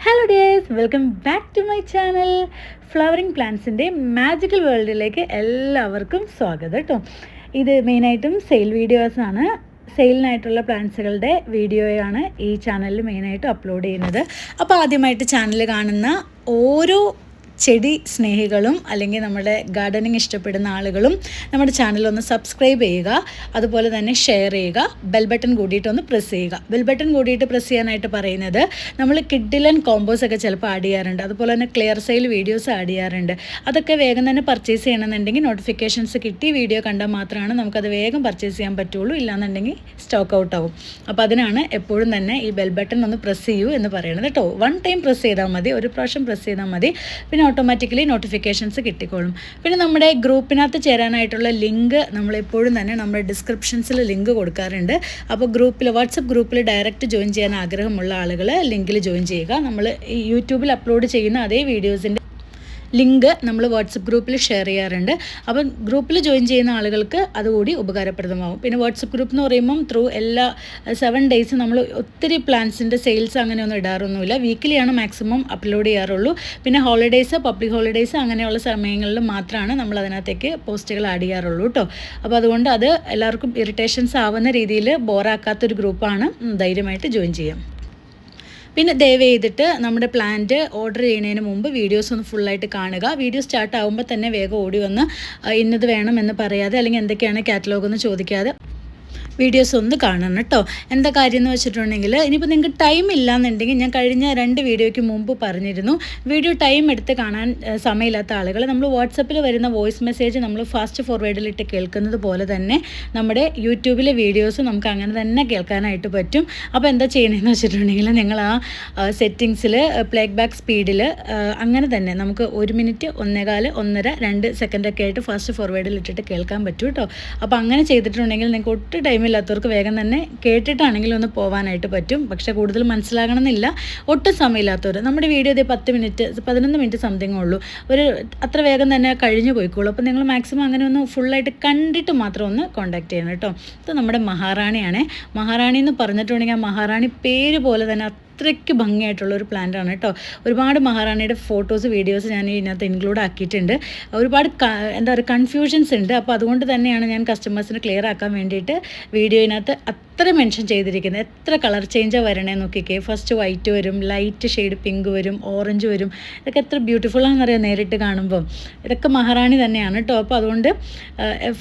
Hello dears, welcome back to my channel. Flowering പ്ലാന്റ്സിൻ്റെ magical വേൾഡിലേക്ക് എല്ലാവർക്കും സ്വാഗതം കേട്ടോ. ഇത് മെയിനായിട്ടും സെയിൽ വീഡിയോസാണ്. സെയിലിനായിട്ടുള്ള പ്ലാന്റ്സുകളുടെ വീഡിയോയാണ് ഈ ചാനലിൽ മെയിനായിട്ട് അപ്ലോഡ് ചെയ്യുന്നത്. അപ്പോൾ ആദ്യമായിട്ട് ചാനൽ കാണുന്ന ഓരോ ചെടി സ്നേഹികളും അല്ലെങ്കിൽ നമ്മുടെ ഗാർഡനിങ് ഇഷ്ടപ്പെടുന്ന ആളുകളും നമ്മുടെ ചാനലൊന്ന് സബ്സ്ക്രൈബ് ചെയ്യുക, അതുപോലെ തന്നെ ഷെയർ ചെയ്യുക, ബെൽ ബട്ടൺ കൂടിയിട്ടൊന്ന് പ്രസ് ചെയ്യുക. ബെൽ ബട്ടൺ കൂടിയിട്ട് പ്രസ് ചെയ്യാനായിട്ട് പറയുന്നത് നമ്മൾ കിഡിലൻ കോമ്പോസ് ഒക്കെ ചിലപ്പോൾ ആഡ് ചെയ്യാറുണ്ട്, അതുപോലെ തന്നെ ക്ലിയർ സെയിൽ വീഡിയോസ് ആഡ് ചെയ്യാറുണ്ട്. അതൊക്കെ വേഗം തന്നെ പർച്ചേസ് ചെയ്യണമെന്നുണ്ടെങ്കിൽ നോട്ടിഫിക്കേഷൻസ് കിട്ടി വീഡിയോ കണ്ടാൽ മാത്രമാണ് നമുക്കത് വേഗം പർച്ചേസ് ചെയ്യാൻ പറ്റുള്ളൂ, ഇല്ലാന്നുണ്ടെങ്കിൽ സ്റ്റോക്ക് ഔട്ട് ആവും. അപ്പോൾ അതിനാണ് എപ്പോഴും തന്നെ ഈ ബെൽ ബട്ടൺ ഒന്ന് പ്രസ് ചെയ്യൂ എന്ന് പറയുന്നത് കേട്ടോ. വൺ ടൈം പ്രസ് ചെയ്താൽ മതി, ഒരു പ്രാവശ്യം പ്രസ് ചെയ്താൽ മതി, പിന്നെ ഓട്ടോമാറ്റിക്കലി നോട്ടിഫിക്കേഷൻസ് കിട്ടിക്കോളും. പിന്നെ നമ്മുടെ ഗ്രൂപ്പിനകത്ത് ചേരാനായിട്ടുള്ള ലിങ്ക് നമ്മളെപ്പോഴും തന്നെ നമ്മുടെ ഡിസ്ക്രിപ്ഷൻസിൽ ലിങ്ക് കൊടുക്കാറുണ്ട്. അപ്പോൾ വാട്സപ്പ് ഗ്രൂപ്പിൽ ഡയറക്റ്റ് ജോയിൻ ചെയ്യാൻ ആഗ്രഹമുള്ള ആളുകൾ ലിങ്കിൽ ജോയിൻ ചെയ്യുക. നമ്മൾ ഈ യൂട്യൂബിൽ അപ്ലോഡ് ചെയ്യുന്ന അതേ വീഡിയോസിൻ്റെ ലിങ്ക് നമ്മൾ വാട്സപ്പ് ഗ്രൂപ്പിൽ ഷെയർ ചെയ്യാറുണ്ട്. അപ്പം ഗ്രൂപ്പിൽ ജോയിൻ ചെയ്യുന്ന ആളുകൾക്ക് അതുകൂടി ഉപകാരപ്രദമാകും. പിന്നെ വാട്സപ്പ് ഗ്രൂപ്പ് എന്ന് പറയുമ്പം എല്ലാ 7 ഡേയ്സ് നമ്മൾ ഒത്തിരി പ്ലാൻസിൻ്റെ സെയിൽസ് അങ്ങനെയൊന്നും ഇടാറൊന്നുമില്ല. വീക്കിലിയാണ് മാക്സിമം അപ്ലോഡ് ചെയ്യാറുള്ളൂ. പിന്നെ ഹോളിഡേയ്സ്, പബ്ലിക് ഹോളിഡേയ്സ് അങ്ങനെയുള്ള സമയങ്ങളിൽ മാത്രമാണ് നമ്മൾ അതിനകത്തേക്ക് പോസ്റ്റുകൾ ആഡ് ചെയ്യാറുള്ളൂ കേട്ടോ. അപ്പോൾ അതുകൊണ്ട് അത് എല്ലാവർക്കും ഇറിറ്റേഷൻസ് ആവുന്ന രീതിയിൽ ബോറാക്കാത്തൊരു ഗ്രൂപ്പാണ്. ധൈര്യമായിട്ട് ജോയിൻ ചെയ്യാം. പിന്നെ ദയവ് ചെയ്തിട്ട് നമ്മുടെ പ്ലാന്റ് ഓർഡർ ചെയ്യുന്നതിന് മുമ്പ് വീഡിയോസ് ഒന്ന് ഫുള്ളായിട്ട് കാണുക. വീഡിയോ സ്റ്റാർട്ട് ആകുമ്പോൾ തന്നെ വേഗം ഓടി വന്ന് ഇന്നത് വേണമെന്ന് പറയാതെ അല്ലെങ്കിൽ എന്തൊക്കെയാണ് കാറ്റലോഗ് എന്ന് ചോദിക്കാതെ വീഡിയോസ് ഒന്ന് കാണണം കേട്ടോ. എന്താ കാര്യം എന്ന് വെച്ചിട്ടുണ്ടെങ്കിൽ, ഇനിയിപ്പോൾ നിങ്ങൾക്ക് ടൈം ഇല്ലയെന്നുണ്ടെങ്കിൽ ഞാൻ കഴിഞ്ഞ 2 വീഡിയോയ്ക്ക് മുമ്പ് പറഞ്ഞിരുന്നു, വീഡിയോ ടൈം എടുത്ത് കാണാൻ സമയമില്ലാത്ത ആളുകൾ നമ്മൾ വാട്സപ്പിൽ വരുന്ന വോയിസ് മെസ്സേജ് നമ്മൾ ഫാസ്റ്റ് ഫോർവേഡിലിട്ട് കേൾക്കുന്നത് പോലെ തന്നെ നമ്മുടെ യൂട്യൂബിലെ വീഡിയോസ് നമുക്ക് അങ്ങനെ തന്നെ കേൾക്കാനായിട്ട് പറ്റും. അപ്പോൾ എന്താ ചെയ്യണമെന്ന് വെച്ചിട്ടുണ്ടെങ്കിൽ, നിങ്ങൾ ആ സെറ്റിങ്സിൽ പ്ലേക്ക് ബാക്ക് സ്പീഡിൽ അങ്ങനെ തന്നെ നമുക്ക് 1 മിനിറ്റ്, 1.25, 1.5, 2 സെക്കൻഡൊക്കെ ആയിട്ട് ഫാസ്റ്റ് ഫോർവേഡിലിട്ടിട്ട് കേൾക്കാൻ പറ്റും കേട്ടോ. അപ്പോൾ അങ്ങനെ ചെയ്തിട്ടുണ്ടെങ്കിൽ നിങ്ങൾക്ക് ഒട്ടും ടൈമില്ലാത്തവർക്ക് വേഗം തന്നെ കേട്ടിട്ടാണെങ്കിലും ഒന്ന് പോകാനായിട്ട് പറ്റും. പക്ഷേ കൂടുതൽ മനസ്സിലാകണമെന്നില്ല. ഒട്ടും സമയമില്ലാത്തവർ നമ്മുടെ വീഡിയോ 10 മിനിറ്റ്, 11 മിനിറ്റ് സംതിങ് ഉള്ളൂ, അത്ര വേഗം തന്നെ കഴിഞ്ഞു പോയിക്കോളൂ. അപ്പോൾ നിങ്ങൾ മാക്സിമം അങ്ങനെ ഒന്ന് ഫുള്ളായിട്ട് കണ്ടിട്ട് മാത്രം ഒന്ന് കോൺടാക്ട് ചെയ്യണം കേട്ടോ. ഇത് നമ്മുടെ മഹാറാണിയാണ്. മഹാറാണി എന്ന് പറഞ്ഞിട്ടുണ്ടെങ്കിൽ ആ മഹാറാണി പേര് പോലെ തന്നെ അത്രയ്ക്ക് ഭംഗിയായിട്ടുള്ളൊരു പ്ലാന്റാണ് കേട്ടോ. ഒരുപാട് മഹാറാണിയുടെ ഫോട്ടോസ്, വീഡിയോസ് ഞാൻ ഇതിനകത്ത് ഇൻക്ലൂഡ് ആക്കിയിട്ടുണ്ട്. ഒരുപാട് എന്താ പറയുക കൺഫ്യൂഷൻസ് ഉണ്ട്. അപ്പോൾ അതുകൊണ്ട് തന്നെയാണ് ഞാൻ കസ്റ്റമേഴ്സിന് ക്ലിയർ ആക്കാൻ വേണ്ടിയിട്ട് വീഡിയോയിനകത്ത് അത്ര മെൻഷൻ ചെയ്തിരിക്കുന്നത്. എത്ര കളർ ചേഞ്ചാണ് വരണേ നോക്കിക്കേ. ഫസ്റ്റ് വൈറ്റ് വരും, ലൈറ്റ് ഷെയ്ഡ് പിങ്ക് വരും, ഓറഞ്ച് വരും. ഇതൊക്കെ എത്ര ബ്യൂട്ടിഫുൾ ആണെന്നറിയാം നേരിട്ട് കാണുമ്പം. ഇതൊക്കെ മഹാറാണി തന്നെയാണ് കേട്ടോ. അപ്പോൾ അതുകൊണ്ട്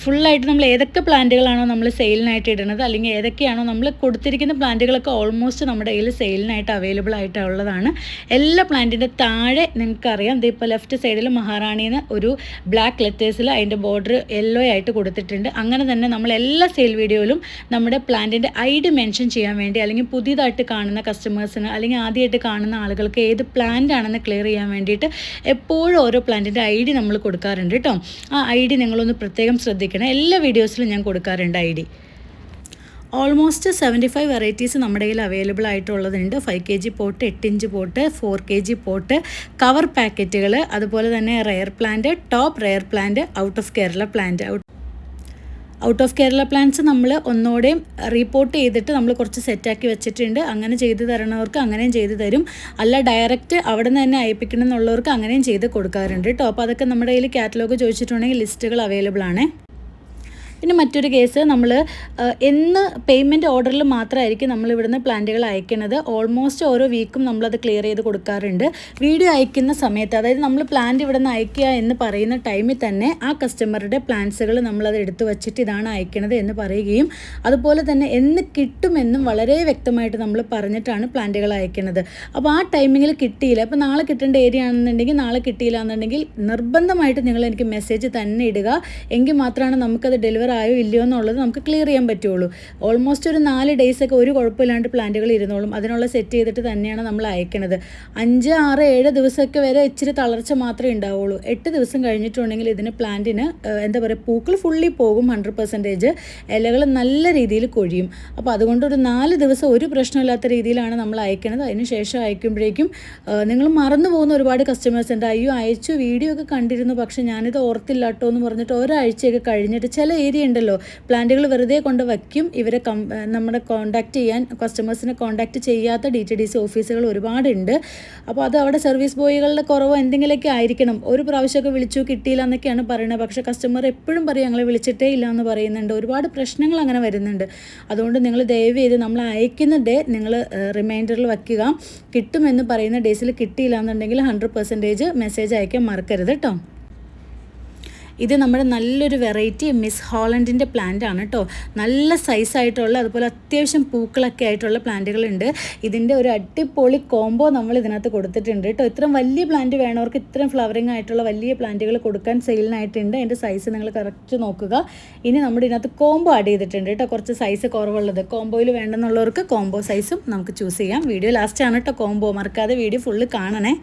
ഫുള്ളായിട്ട് നമ്മൾ ഏതൊക്കെ പ്ലാന്റുകളാണോ നമ്മൾ സെയിലിനായിട്ട് ഇടുന്നത്, അല്ലെങ്കിൽ ഏതൊക്കെയാണോ നമ്മൾ കൊടുത്തിരിക്കുന്ന പ്ലാന്റുകളൊക്കെ ഓൾമോസ്റ്റ് നമ്മുടെ കയ്യിൽ സെയിലിനായിട്ട് അവൈലബിൾ ആയിട്ടുള്ളതാണ്. എല്ലാ പ്ലാന്റിൻ്റെ താഴെ നിങ്ങൾക്കറിയാം, ഇതിപ്പോൾ ലെഫ്റ്റ് സൈഡിൽ മഹാറാണിന്ന് ഒരു ബ്ലാക്ക് ലെറ്റേഴ്സിൽ അതിൻ്റെ ബോർഡർ യെല്ലോ ആയിട്ട് കൊടുത്തിട്ടുണ്ട്. അങ്ങനെ തന്നെ നമ്മൾ എല്ലാ സെയിൽ വീഡിയോയിലും നമ്മുടെ പ്ലാന്റിൻ്റെ ID മെൻഷൻ ചെയ്യാൻ വേണ്ടി, അല്ലെങ്കിൽ പുതിയതായിട്ട് കാണുന്ന കസ്റ്റമേഴ്സിന് അല്ലെങ്കിൽ ആദ്യമായിട്ട് കാണുന്ന ആളുകൾക്ക് ഏത് പ്ലാന്റ് ആണെന്ന് ക്ലിയർ ചെയ്യാൻ വേണ്ടിയിട്ട് എപ്പോഴും ഓരോ പ്ലാന്റിൻ്റെ ID നമ്മൾ കൊടുക്കാറുണ്ട് കേട്ടോ. ആ ID നിങ്ങളൊന്ന് പ്രത്യേകം ശ്രദ്ധിക്കണം. എല്ലാ വീഡിയോസിലും ഞാൻ കൊടുക്കാറുണ്ട് ID. ഓൾമോസ്റ്റ് 75 വെറൈറ്റീസ് നമ്മുടെ കയ്യിൽ അവൈലബിൾ ആയിട്ടുള്ളതുണ്ട്. 5 kg pot, 8 inch pot, 4 kg pot, cover പാക്കറ്റുകൾ, അതുപോലെ തന്നെ rare plant, top rare plant, out of Kerala plant. Out of Kerala plants നമ്മൾ ഒന്നോടെയും റിപ്പോർട്ട് ചെയ്തിട്ട് നമ്മൾ കുറച്ച് സെറ്റാക്കി വെച്ചിട്ടുണ്ട്. അങ്ങനെ ചെയ്ത് തരണവർക്ക് അങ്ങനെയും ചെയ്ത് തരും. അല്ല ഡയറക്റ്റ് അവിടെ നിന്ന് തന്നെ അയപ്പിക്കണം എന്നുള്ളവർക്ക് അങ്ങനെയും ചെയ്ത് കൊടുക്കാറുണ്ട് കേട്ടോ. അപ്പോൾ അതൊക്കെ നമ്മുടെ കയ്യിൽ കാറ്റലോഗ് ചോദിച്ചിട്ടുണ്ടെങ്കിൽ ലിസ്റ്റുകൾ അവൈലബിൾ ആണ്. പിന്നെ മറ്റൊരു കേസ്, നമ്മൾ എന്ന് പേയ്മെൻറ്റ് ഓർഡറിൽ മാത്രമായിരിക്കും നമ്മൾ ഇവിടുന്ന് പ്ലാന്റുകൾ അയക്കുന്നത്. ഓൾമോസ്റ്റ് ഓരോ വീക്കും നമ്മളത് ക്ലിയർ ചെയ്ത് കൊടുക്കാറുണ്ട്. വീഡിയോ അയക്കുന്ന സമയത്ത്, അതായത് നമ്മൾ പ്ലാന്റ് ഇവിടെ നിന്ന് അയക്കുക എന്ന് പറയുന്ന ടൈമിൽ തന്നെ ആ കസ്റ്റമറുടെ പ്ലാന്റ്സുകൾ നമ്മളത് എടുത്തു വച്ചിട്ട് ഇതാണ് അയക്കണത് എന്ന് പറയുകയും അതുപോലെ തന്നെ എന്ന് കിട്ടുമെന്നും വളരെ വ്യക്തമായിട്ട് നമ്മൾ പറഞ്ഞിട്ടാണ് പ്ലാന്റുകൾ അയക്കുന്നത്. അപ്പോൾ ആ ടൈമിങ്ങിൽ കിട്ടിയില്ല, അപ്പോൾ നാളെ കിട്ടേണ്ട ഏരിയ ആണെന്നുണ്ടെങ്കിൽ നാളെ കിട്ടിയില്ല എന്നുണ്ടെങ്കിൽ നിർബന്ധമായിട്ട് നിങ്ങൾ എനിക്ക് മെസ്സേജ് തന്നെ ഇടുക. എങ്കിൽ മാത്രമാണ് നമുക്കത് ഡെലിവർ ആയോ ഇല്ലയോ എന്നുള്ളത് നമുക്ക് ക്ലിയർ ചെയ്യാൻ പറ്റുള്ളൂ. ഓൾമോസ്റ്റ് ഒരു 4 ഡേയ്സൊക്കെ ഒരു കുഴപ്പമില്ലാണ്ട് പ്ലാന്റുകൾ ഇരുന്നോളും. അതിനുള്ള സെറ്റ് ചെയ്തിട്ട് തന്നെയാണ് നമ്മൾ അയക്കുന്നത്. 5, 6, 7 ദിവസമൊക്കെ വരെ ഇച്ചിരി തളർച്ച മാത്രമേ ഉണ്ടാവുള്ളൂ. 8 ദിവസം കഴിഞ്ഞിട്ടുണ്ടെങ്കിൽ ഇതിന് പ്ലാന്റിന് എന്താ പറയുക, പൂക്കൾ ഫുള്ളി പോകും, 100%. ഇലകൾ നല്ല രീതിയിൽ കൊഴിയും. അപ്പോൾ അതുകൊണ്ട് ഒരു 4 ദിവസം ഒരു പ്രശ്നമില്ലാത്ത രീതിയിലാണ് നമ്മൾ അയക്കുന്നത്. അതിന് ശേഷം അയക്കുമ്പോഴേക്കും നിങ്ങൾ മറന്നു പോകുന്ന ഒരുപാട് കസ്റ്റമേഴ്സ് ഉണ്ട്. അയ്യോ അയച്ചു, വീഡിയോ ഒക്കെ കണ്ടിരുന്നു, പക്ഷേ ഞാനിത് ഓർത്തില്ല കേട്ടോ എന്ന് പറഞ്ഞിട്ട് ഒരാഴ്ചയൊക്കെ കഴിഞ്ഞിട്ട് ചില ഏരിയ ഉണ്ടല്ലോ, പ്ലാന്റുകൾ വെറുതെ കൊണ്ട് വയ്ക്കും. ഇവരെ നമ്മുടെ കോൺടാക്റ്റ് ചെയ്യാൻ, കസ്റ്റമേഴ്സിനെ കോൺടാക്റ്റ് ചെയ്യാത്ത DTDC ഓഫീസുകൾ ഒരുപാടുണ്ട്. അപ്പോൾ അത് അവിടെ സർവീസ് ബോയ്കളുടെ കുറവോ എന്തെങ്കിലുമൊക്കെ ആയിരിക്കണം. ഒരു പ്രാവശ്യമൊക്കെ വിളിച്ചു കിട്ടിയില്ല എന്നൊക്കെയാണ് പറയുന്നത്. പക്ഷേ കസ്റ്റമർ എപ്പോഴും പറയും ഞങ്ങൾ വിളിച്ചിട്ടേ ഇല്ല എന്ന് പറയുന്നുണ്ട്. ഒരുപാട് പ്രശ്നങ്ങൾ അങ്ങനെ വരുന്നുണ്ട്. അതുകൊണ്ട് നിങ്ങൾ ദയവ് ചെയ്ത് നമ്മൾ അയക്കുന്ന ഡേ നിങ്ങൾ റിമൈൻഡറിൽ വയ്ക്കുക. കിട്ടുമെന്ന് പറയുന്ന ഡേയ്സിൽ കിട്ടിയില്ല എന്നുണ്ടെങ്കിൽ 100% മെസ്സേജ് അയക്കാൻ മറക്കരുത് കേട്ടോ. ഇത് നമ്മുടെ നല്ലൊരു വെറൈറ്റി മിസ് ഹോളണ്ടിൻ്റെ പ്ലാന്റ് ആണ് കേട്ടോ. നല്ല സൈസായിട്ടുള്ള, അതുപോലെ അത്യാവശ്യം പൂക്കളൊക്കെ ആയിട്ടുള്ള പ്ലാന്റുകളുണ്ട്. ഇതിൻ്റെ ഒരു അടിപൊളി കോംബോ നമ്മൾ ഇതിനകത്ത് കൊടുത്തിട്ടുണ്ട് കേട്ടോ. ഇത്രയും വലിയ പ്ലാന്റ് വേണവർക്ക് ഇത്രയും ഫ്ലവറിങ് ആയിട്ടുള്ള വലിയ പ്ലാന്റുകൾ കൊടുക്കാൻ സെയിലിനായിട്ടുണ്ട്. അതിൻ്റെ സൈസ് നിങ്ങൾ കറക്റ്റ് നോക്കുക. ഇനി നമ്മുടെ ഇതിനകത്ത് കോംബോ ആഡ് ചെയ്തിട്ടുണ്ട് കേട്ടോ. കുറച്ച് സൈസ് കുറവുള്ളത് കോംബോയിൽ വേണ്ടെന്നുള്ളവർക്ക് കോംബോ സൈസും നമുക്ക് ചൂസ് ചെയ്യാം. വീഡിയോ ലാസ്റ്റാണ് കേട്ടോ കോംബോ, മറക്കാതെ വീഡിയോ ഫുള്ള് കാണണേ.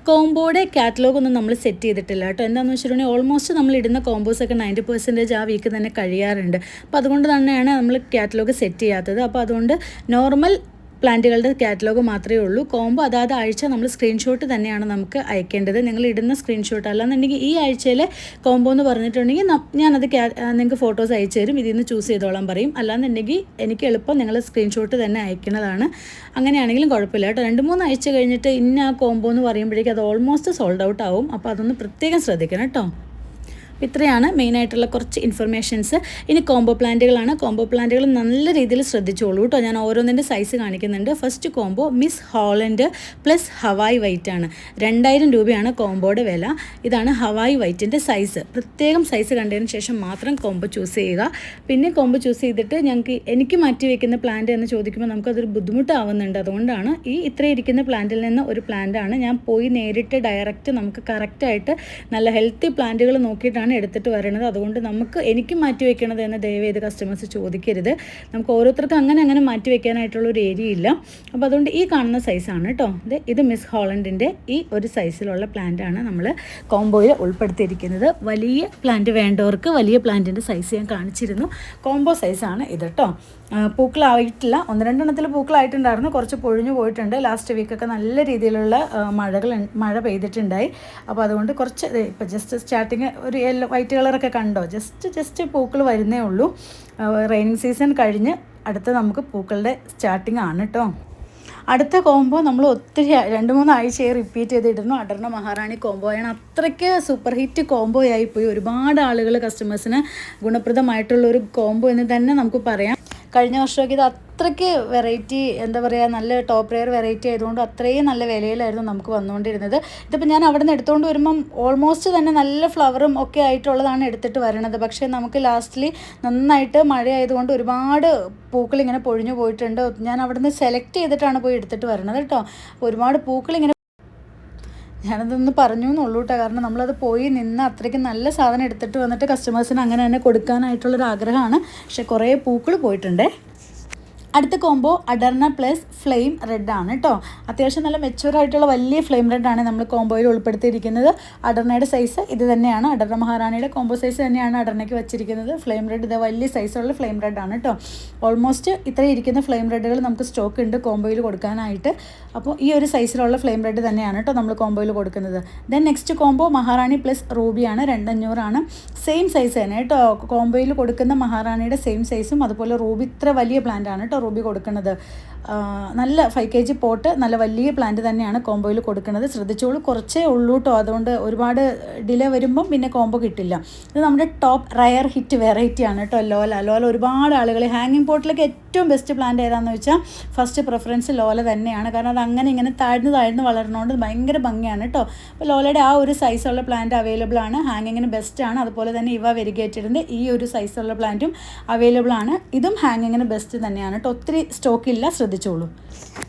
കോംബോയുടെ കാറ്റലോഗ് ഒന്നും നമ്മൾ സെറ്റ് ചെയ്തിട്ടില്ല കേട്ടോ. എന്താണെന്ന് വെച്ചിട്ടുണ്ടെങ്കിൽ ഓൾമോസ്റ്റ് നമ്മൾ ഇടുന്ന കോംബോസൊക്കെ 90% ആ വീക്ക് തന്നെ കഴിയാറുണ്ട്. അപ്പോൾ അതുകൊണ്ട് തന്നെയാണ് നമ്മൾ കാറ്റലോഗ് സെറ്റ് ചെയ്യാത്തത്. അപ്പോൾ അതുകൊണ്ട് നോർമൽ പ്ലാന്റുകളുടെ കാറ്റലോഗ് മാത്രമേ ഉള്ളൂ. കോംബോ അതാത് ആഴ്ച നമ്മൾ സ്ക്രീൻഷോട്ട് തന്നെയാണ് നമുക്ക് അയക്കേണ്ടത്. നിങ്ങൾ ഇടുന്ന സ്ക്രീൻഷോട്ട്, അല്ലാന്നുണ്ടെങ്കിൽ ഈ ആഴ്ചയിലെ കോംബോ എന്ന് പറഞ്ഞിട്ടുണ്ടെങ്കിൽ ഞാനത് നിങ്ങൾക്ക് ഫോട്ടോസ് അയച്ചു തരും, ഇതിൽ നിന്ന് ചൂസ് ചെയ്തോളാൻ പറയും. അല്ലാന്നുണ്ടെങ്കിൽ എനിക്ക് എളുപ്പം നിങ്ങൾ സ്ക്രീൻഷോട്ട് തന്നെ അയക്കുന്നതാണ്. അങ്ങനെയാണെങ്കിലും കുഴപ്പമില്ല കേട്ടോ. 2-3 ആഴ്ച കഴിഞ്ഞിട്ട് ഇന്ന ആ കോംബോ എന്ന് പറയുമ്പോഴേക്കും അത് ഓൾമോസ്റ്റ് സോൾഡ് ഔട്ട് ആവും. അപ്പോൾ അതൊന്ന് പ്രത്യേകം ശ്രദ്ധിക്കണം കേട്ടോ. ഇത്രയാണ് മെയിനായിട്ടുള്ള കുറച്ച് ഇൻഫർമേഷൻസ്. ഇനി കോംബോ പ്ലാന്റുകളാണ്. കോംബോ പ്ലാന്റുകൾ നല്ല രീതിയിൽ ശ്രദ്ധിച്ചോളൂ കേട്ടോ. ഞാൻ ഓരോന്നിൻ്റെ സൈസ് കാണിക്കുന്നുണ്ട്. First combo miss Holland plus Hawaii white ആണ്. 2000 രൂപയാണ് കോംബോയുടെ വില. ഇതാണ് ഹവായ് വൈറ്റിൻ്റെ സൈസ്. പ്രത്യേകം സൈസ് കണ്ടതിന് ശേഷം മാത്രം കോംബോ ചൂസ് ചെയ്യുക. പിന്നെ കോംബോ ചൂസ് ചെയ്തിട്ട് എനിക്ക് മാറ്റി വയ്ക്കുന്ന പ്ലാന്റ് എന്ന് ചോദിക്കുമ്പോൾ നമുക്കതൊരു ബുദ്ധിമുട്ടാവുന്നുണ്ട്. അതുകൊണ്ടാണ് ഈ ഇത്രയും ഇരിക്കുന്ന പ്ലാന്റിൽ നിന്ന് ഒരു പ്ലാന്റാണ് ഞാൻ പോയി നേരിട്ട് ഡയറക്റ്റ് നമുക്ക് കറക്റ്റായിട്ട് നല്ല ഹെൽത്തി പ്ലാന്റുകൾ നോക്കിയിട്ടാണ് എടുത്തിട്ട് വരുന്നത്. അതുകൊണ്ട് എനിക്ക് മാറ്റി വെക്കണത് എന്ന് ദയവേത് കസ്റ്റമേഴ്സ് ചോദിക്കരുത്. നമുക്ക് ഓരോരുത്തർക്കും അങ്ങനെ മാറ്റി വെക്കാനായിട്ടുള്ള ഒരു ഏരിയ ഇല്ല. അപ്പോൾ അതുകൊണ്ട് ഈ കാണുന്ന സൈസാണ് കേട്ടോ. ഇത് മിസ് ഹോളണ്ടിൻ്റെ ഈ ഒരു സൈസിലുള്ള പ്ലാന്റാണ് നമ്മൾ കോംബോയിൽ ഉൾപ്പെടുത്തിയിരിക്കുന്നത്. വലിയ പ്ലാന്റ് വേണ്ടവർക്ക് വലിയ പ്ലാന്റിൻ്റെ സൈസ് ഞാൻ കാണിച്ചിരുന്നു. കോംബോ സൈസാണ് ഇത് കേട്ടോ. പൂക്കളായിട്ടില്ല, 1-2 പൂക്കളായിട്ടുണ്ടായിരുന്നു. കുറച്ച് പൊഴിഞ്ഞു പോയിട്ടുണ്ട്. ലാസ്റ്റ് വീക്കൊക്കെ നല്ല രീതിയിലുള്ള മഴ പെയ്തിട്ടുണ്ടായി. അപ്പോൾ അതുകൊണ്ട് കുറച്ച് ഇപ്പോൾ ജസ്റ്റ് സ്റ്റാർട്ടിങ് ഒരു വൈറ്റ് കളറൊക്കെ കണ്ടോ, ജസ്റ്റ് പൂക്കൾ വരുന്നേ ഉള്ളൂ. റെയിനിങ് സീസൺ കഴിഞ്ഞ് അടുത്ത നമുക്ക് പൂക്കളുടെ സ്റ്റാർട്ടിങ് ആണ് കേട്ടോ. അടുത്ത കോംബോ നമ്മൾ ഒത്തിരി 2-3 ആഴ്ചയായി റിപ്പീറ്റ് ചെയ്തിടുന്നു. അടർണ മഹാറാണി കോംബോയാണ്. അത്രയ്ക്ക് സൂപ്പർ ഹിറ്റ് കോംബോ ആയിപ്പോയി. ഒരുപാട് ആളുകൾ കസ്റ്റമേഴ്സിന് ഗുണപ്രദമായിട്ടുള്ളൊരു കോംബോ എന്ന് തന്നെ നമുക്ക് പറയാം. കഴിഞ്ഞ വർഷമൊക്കെ ഇത് അത്രയ്ക്ക് വെറൈറ്റി, എന്താ പറയുക, നല്ല ടോപ്പ് റെയർ വെറൈറ്റി ആയതുകൊണ്ട് അത്രയും നല്ല വിലയിലായിരുന്നു നമുക്ക് വന്നുകൊണ്ടിരുന്നത്. ഇതിപ്പോൾ ഞാൻ അവിടെ നിന്ന് എടുത്തുകൊണ്ട് വരുമ്പം ഓൾമോസ്റ്റ് തന്നെ നല്ല ഫ്ലവറും ഒക്കെ ആയിട്ടുള്ളതാണ് എടുത്തിട്ട് വരണത്. പക്ഷേ നമുക്ക് ലാസ്റ്റിൽ നന്നായിട്ട് മഴയായതുകൊണ്ട് ഒരുപാട് പൂക്കളിങ്ങനെ പൊഴിഞ്ഞു പോയിട്ടുണ്ട്. ഞാൻ അവിടെ നിന്ന് സെലക്ട് ചെയ്തിട്ടാണ് പോയി എടുത്തിട്ട് വരണത് കേട്ടോ. ഒരുപാട് പൂക്കളിങ്ങനെ, ഞാനതൊന്ന് പറഞ്ഞു എന്നുള്ളൂ കേട്ടോ. കാരണം നമ്മളത് പോയി നിന്ന് അത്രയ്ക്ക് നല്ല സാധനം എടുത്തിട്ട് വന്നിട്ട് കസ്റ്റമേഴ്സിന് അങ്ങനെ തന്നെ കൊടുക്കാനായിട്ടുള്ളൊരു ആഗ്രഹമാണ്. പക്ഷേ കുറേ പൂക്കൾ പോയിട്ടുണ്ടേ. അടുത്ത കോംബോ അഡർണ പ്ലസ് ഫ്ലെയിം റെഡ് ആണ് കേട്ടോ. അത്യാവശ്യം നല്ല മെച്യൂറായിട്ടുള്ള വലിയ ഫ്ലെയിം റെഡാണ് നമ്മൾ കോംബോയിൽ ഉൾപ്പെടുത്തിയിരിക്കുന്നത്. അഡർണയുടെ സൈസ് ഇത് തന്നെയാണ്. അഡർണ മഹാറാണിയുടെ കോംബോ സൈസ് തന്നെയാണ് അഡർണയ്ക്ക് വെച്ചിരിക്കുന്നത്. ഫ്ലെയിം റെഡ് ഇത് വലിയ സൈസുള്ള ഫ്ലെയിം റെഡാണ് കേട്ടോ. ഓൾമോസ്റ്റ് ഇത്രയും ഇരിക്കുന്ന ഫ്ലെയിം റെഡുകൾ നമുക്ക് സ്റ്റോക്ക് ഉണ്ട് കോംബോയിൽ കൊടുക്കാനായിട്ട്. അപ്പോൾ ഈ ഒരു സൈസിലുള്ള ഫ്ലെയിം റെഡ് തന്നെയാണ് കേട്ടോ നമ്മൾ കോംബോയിൽ കൊടുക്കുന്നത്. ദെൻ നെക്സ്റ്റ് കോംബോ മഹാറാണി പ്ലസ് റൂബിയാണ്. 2500 ആണ്. സെയിം സൈസ് തന്നെ കേട്ടോ. കോംബോയിൽ കൊടുക്കുന്ന മഹാറാണിയുടെ സെയിം സൈസും അതുപോലെ റൂബി ഇത്ര വലിയ പ്ലാന്റ് ആണ് കേട്ടോ റൂബി കൊടുക്കുന്നത്. നല്ല 5 kg പോട്ട്, നല്ല വലിയ പ്ലാന്റ് തന്നെയാണ് കോംബോയിൽ കൊടുക്കുന്നത്. ശ്രദ്ധിച്ചോളൂ, കുറച്ചേ ഉള്ളൂ കേട്ടോ. അതുകൊണ്ട് ഒരുപാട് ഡിലേ വരുമ്പം പിന്നെ കോംബോ കിട്ടില്ല. ഇത് നമ്മുടെ ടോപ്പ് റയർ ഹിറ്റ് വെറൈറ്റി ആണ് കേട്ടോ. ലോല ഒരുപാട് ആളുകൾ ഹാങ്ങിങ് പോട്ടിലൊക്കെ ഏറ്റവും ബെസ്റ്റ് പ്ലാന്റ് ഏതാണെന്ന് വെച്ചാൽ ഫസ്റ്റ് പ്രിഫറൻസ് ലോല തന്നെയാണ്. കാരണം അത് അങ്ങനെ ഇങ്ങനെ താഴ്ന്ന് വളരുന്നതുകൊണ്ട് ഭയങ്കര ഭംഗിയാണ് കേട്ടോ. അപ്പോൾ ലോലയുടെ ആ ഒരു സൈസുള്ള പ്ലാന്റ് അവൈലബിൾ ആണ്. ഹാങ്ങിങ്ങിന് ബെസ്റ്റ് ആണ്. അതുപോലെ തന്നെ ഇവ വെരിഗേറ്റഡിൻ്റെ ഈ ഒരു സൈസുള്ള പ്ലാന്റും അവൈലബിൾ ആണ്. ഇതും ഹാങ്ങിങ്ങിന് ബെസ്റ്റ് തന്നെയാണ് കേട്ടോ. ഒത്തിരി സ്റ്റോക്കില്ല, ശ്രദ്ധിച്ചോളൂ.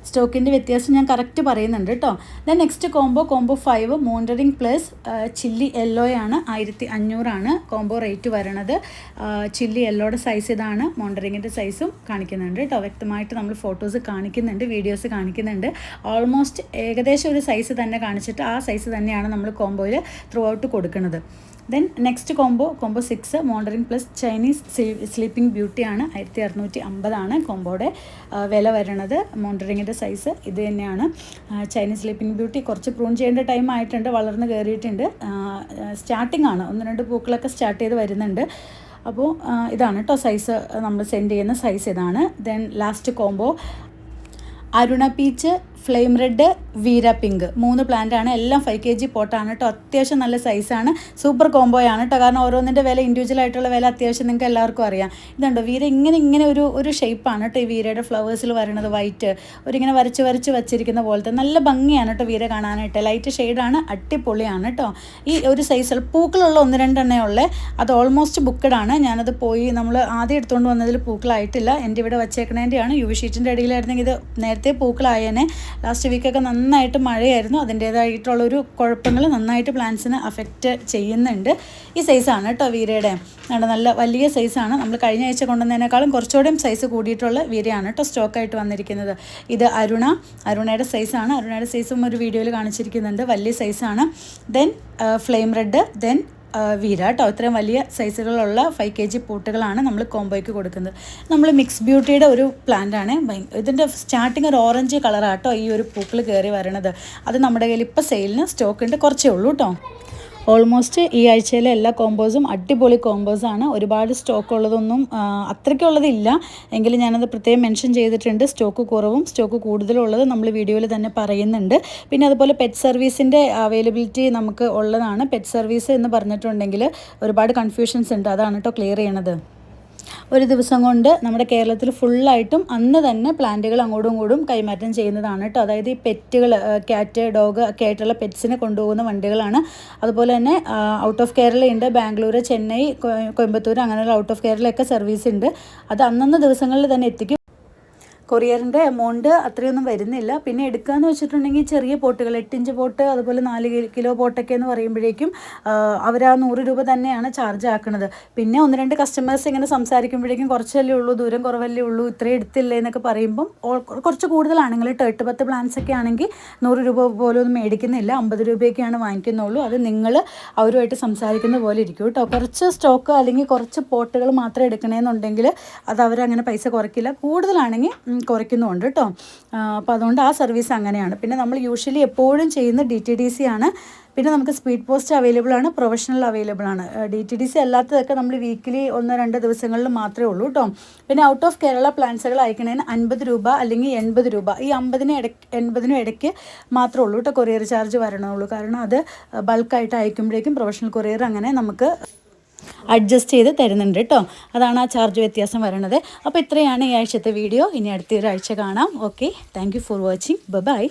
സ്റ്റോക്കിൻ്റെ വ്യത്യാസം ഞാൻ കറക്റ്റ് പറയുന്നുണ്ട് കേട്ടോ. ദെൻ നെക്സ്റ്റ് കോംബോ 5 മോണ്ടറിങ് പ്ലസ് ചില്ലി യെല്ലോയാണ്. 1500 ആണ് കോംബോ റേറ്റ് വരണത്. ചില്ലി യെല്ലോയുടെ സൈസ് ഇതാണ്. മോണ്ടറിങ്ങിൻ്റെ സൈസും കാണിക്കുന്നുണ്ട് കേട്ടോ. വ്യക്തമായിട്ട് നമ്മൾ ഫോട്ടോസ് കാണിക്കുന്നുണ്ട്, വീഡിയോസ് കാണിക്കുന്നുണ്ട്. ഓൾമോസ്റ്റ് ഏകദേശം ഒരു സൈസ് തന്നെ കാണിച്ചിട്ട് ആ സൈസ് തന്നെയാണ് നമ്മൾ കോംബോയിൽ ത്രൂ ഔട്ട് കൊടുക്കുന്നത്. ദെൻ നെക്സ്റ്റ് കോംബോ 6 മോണ്ടറിങ് പ്ലസ് ചൈനീസ് സ്ലീപ്പിംഗ് ബ്യൂട്ടിയാണ്. 1650 ആണ് കോംബോയുടെ വില വരണത്. മോണ്ടറിങ്ങിൻ്റെ സൈസ് ഇത് തന്നെയാണ്. ചൈനീസ് സ്ലീപ്പിംഗ് ബ്യൂട്ടി കുറച്ച് പ്രൂൺ ചെയ്യേണ്ട ടൈം ആയിട്ടുണ്ട്, വളർന്ന് കയറിയിട്ടുണ്ട്. സ്റ്റാർട്ടിംഗ് ആണ്, 1-2 പൂക്കളൊക്കെ സ്റ്റാർട്ട് ചെയ്ത് വരുന്നുണ്ട്. അപ്പോൾ ഇതാണ് കേട്ടോ സൈസ്, നമ്മൾ സെൻഡ് ചെയ്യുന്ന സൈസ് ഇതാണ്. Then last combo Aruna peach, flame red, Veera pink 3 പ്ലാന്റാണ്. എല്ലാം 5 kg പോട്ടാണ് കേട്ടോ. അത്യാവശ്യം നല്ല സൈസാണ്. സൂപ്പർ കോംബോയാണ് കേട്ടോ. കാരണം ഓരോന്നിൻ്റെ വില ഇൻഡിവിജ്വൽ ആയിട്ടുള്ള വില അത്യാവശ്യം നിങ്ങൾക്ക് എല്ലാവർക്കും അറിയാം. ഇതുണ്ടോ വീര ഇങ്ങനെ ഒരു ഷേപ്പാണ് കേട്ടോ ഈ വീരയുടെ ഫ്ലവേഴ്സിൽ വരുന്നത്. വൈറ്റ് ഒരിങ്ങനെ വരച്ച് വെച്ചിരിക്കുന്ന പോലത്തെ നല്ല ഭംഗിയാണ് കേട്ടോ വീര കാണാനായിട്ട്. ലൈറ്റ് ഷെയ്ഡാണ്, അടിപൊളിയാണ് കേട്ടോ. ഈ ഒരു സൈസിൽ പൂക്കളുള്ള 1-2 ഉള്ളേ. അത് ഓൾമോസ്റ്റ് ബുക്കഡാണ്. ഞാനത് പോയി നമ്മൾ ആദ്യം എടുത്തുകൊണ്ട് വന്നതിൽ പൂക്കളായിട്ടില്ല. എൻ്റെ ഇവിടെ വച്ചേക്കണേൻ്റെയാണ്. യു വി ഷീറ്റിൻ്റെ അടിയിലായിരുന്നെങ്കിൽ ഇത് നേരത്തെ പൂക്കളായേനെ. ലാസ്റ്റ് വീക്കൊക്കെ നന്നായിട്ട് മഴയായിരുന്നു. അതിൻ്റേതായിട്ടുള്ളൊരു കുഴപ്പങ്ങൾ നന്നായിട്ട് പ്ലാന്റ്സിന് അഫക്റ്റ് ചെയ്യുന്നുണ്ട്. ഈ സൈസാണ് കേട്ടോ വീരയുടെ. നല്ല വലിയ സൈസാണ്. നമ്മൾ കഴിഞ്ഞ ആഴ്ച കൊണ്ടുവന്നതിനേക്കാളും കുറച്ചുകൂടെയും സൈസ് കൂടിയിട്ടുള്ള വീരയാണ് കേട്ടോ സ്റ്റോക്കായിട്ട് വന്നിരിക്കുന്നത്. ഇത് അരുണയുടെ സൈസാണ്. അരുണയുടെ സൈസും ഒരു വീഡിയോയിൽ കാണിച്ചിരിക്കുന്നുണ്ട്. വലിയ സൈസാണ്. ദെൻ ഫ്ലെയിം റെഡ്, ദെൻ വീര കേട്ടോ. ഇത്രയും വലിയ സൈസുകളുള്ള 5 kg പൂട്ടുകളാണ് നമ്മൾ കോംബോയ്ക്ക് കൊടുക്കുന്നത്. നമ്മൾ മിക്സ് ബ്യൂട്ടിയുടെ ഒരു പ്ലാന്റാണ്. ഇതിൻ്റെ സ്റ്റാർട്ടിങ് ഒരു ഓറഞ്ച് കളറാട്ടോ ഈ ഒരു പൂക്കൾ കയറി വരണത്. അത് നമ്മുടെ കയ്യിൽ ഇപ്പോൾ സെയിലിന് സ്റ്റോക്ക് ഉണ്ട്, കുറച്ചേ ഉള്ളൂ കേട്ടോ. ഓൾമോസ്റ്റ് ഈ ആഴ്ചയിലെ എല്ലാ കോമ്പോസും അടിപൊളി കോമ്പോസാണ്. ഒരുപാട് സ്റ്റോക്ക് ഉള്ളതൊന്നും അത്രയ്ക്കുള്ളതില്ല, എങ്കിലും ഞാനത് പ്രത്യേകം മെൻഷൻ ചെയ്തിട്ടുണ്ട്. സ്റ്റോക്ക് കുറവും സ്റ്റോക്ക് കൂടുതലുള്ളത് നമ്മൾ വീഡിയോയിൽ തന്നെ പറയുന്നുണ്ട്. പിന്നെ അതുപോലെ പെറ്റ് സർവീസിൻ്റെ അവൈലബിലിറ്റി നമുക്ക് ഉള്ളതാണ്. പെറ്റ് സർവീസ് എന്ന് പറഞ്ഞിട്ടുണ്ടെങ്കിൽ ഒരുപാട് കൺഫ്യൂഷൻസ് ഉണ്ട്. അതാണ് കേട്ടോ ക്ലിയർ ചെയ്യണത്. ഒരു ദിവസം കൊണ്ട് നമ്മുടെ കേരളത്തിൽ ഫുള്ളായിട്ടും അന്ന് തന്നെ പ്ലാന്റുകൾ അങ്ങോട്ടും ഇങ്ങോട്ടും കൈമാറ്റം ചെയ്യുന്നതാണ് കേട്ടോ. അതായത് ഈ പെറ്റുകൾ, ക്യാറ്റ്, ഡോഗ് ഒക്കെ ആയിട്ടുള്ള പെറ്റ്സിനെ കൊണ്ടുപോകുന്ന വണ്ടികളാണ്. അതുപോലെ തന്നെ ഔട്ട് ഓഫ് കേരളയുണ്ട്. ബാംഗ്ലൂർ, ചെന്നൈ, കോയമ്പത്തൂർ അങ്ങനെയുള്ള ഔട്ട് ഓഫ് കേരളയൊക്കെ സർവീസ് ഉണ്ട്. അത് അന്നന്ന് ദിവസങ്ങളിൽ തന്നെ എത്തിക്കും. കൊറിയറിൻ്റെ എമൗണ്ട് അത്രയൊന്നും വരുന്നില്ല. പിന്നെ എടുക്കുകയെന്ന് വെച്ചിട്ടുണ്ടെങ്കിൽ ചെറിയ പോട്ടുകൾ 8 ഇഞ്ച് പോട്ട്, അതുപോലെ 4 കിലോ പോട്ടൊക്കെ എന്ന് പറയുമ്പോഴേക്കും അവർ ആ 100 രൂപ തന്നെയാണ് ചാർജ് ആക്കുന്നത്. പിന്നെ 1-2 കസ്റ്റമേഴ്സ് ഇങ്ങനെ സംസാരിക്കുമ്പോഴേക്കും കുറച്ചല്ലേ ഉള്ളൂ, ദൂരം കുറവല്ലേ ഉള്ളൂ, ഇത്രയും എടുത്തില്ലേ എന്നൊക്കെ പറയുമ്പം കുറച്ച് കൂടുതലാണെങ്കിൽ 8-10 പ്ലാൻസ് ഒക്കെ ആണെങ്കിൽ 100 രൂപ പോലും ഒന്നും മേടിക്കുന്നില്ല, 50 രൂപയൊക്കെയാണ് വാങ്ങിക്കുന്നുള്ളൂ. അത് നിങ്ങൾ അവരുമായിട്ട് സംസാരിക്കുന്ന പോലെ ഇരിക്കും കേട്ടോ. കുറച്ച് സ്റ്റോക്ക് അല്ലെങ്കിൽ കുറച്ച് പോട്ടുകൾ മാത്രം എടുക്കണമെന്നുണ്ടെങ്കിൽ അത് അവരങ്ങനെ പൈസ കുറയ്ക്കില്ല. കൂടുതലാണെങ്കിൽ കുറയ്ക്കുന്നുണ്ട് കേട്ടോ. അപ്പോൾ അതുകൊണ്ട് ആ സർവീസ് അങ്ങനെയാണ്. പിന്നെ നമ്മൾ യൂഷ്വലി എപ്പോഴും ചെയ്യുന്ന DTDC ആണ്. പിന്നെ നമുക്ക് സ്പീഡ് പോസ്റ്റ് അവൈലബിൾ ആണ്, പ്രൊഫഷണൽ അവൈലബിൾ ആണ്. DTDC അല്ലാത്തതൊക്കെ നമ്മൾ വീക്കിലി 1-2 ദിവസങ്ങളിൽ മാത്രമേ ഉള്ളൂ കേട്ടോ. പിന്നെ ഔട്ട് ഓഫ് കേരള പ്ലാൻസുകൾ അയക്കണേന് 50 രൂപ അല്ലെങ്കിൽ 80 രൂപ, ഈ 50-80 ഇടയ്ക്ക് മാത്രമേ ഉള്ളൂ കേട്ടോ കൊറിയർ ചാർജ് വരണുള്ളൂ. കാരണം അത് ബൾക്കായിട്ട് അയക്കുമ്പോഴേക്കും പ്രൊഫഷണൽ കൊറിയർ അങ്ങനെ നമുക്ക് അഡ്ജസ്റ്റ് ചെയ്ത് തരുന്നുണ്ട് കേട്ടോ. അതാണ് ആ ചാർജ് വ്യത്യാസം വരുന്നത്. അപ്പോൾ ഇത്രയാണ് ഈ ആഴ്ചത്തെ വീഡിയോ. ഇനി അടുത്ത ഒരാഴ്ച കാണാം. Okay, thank you for watching. By.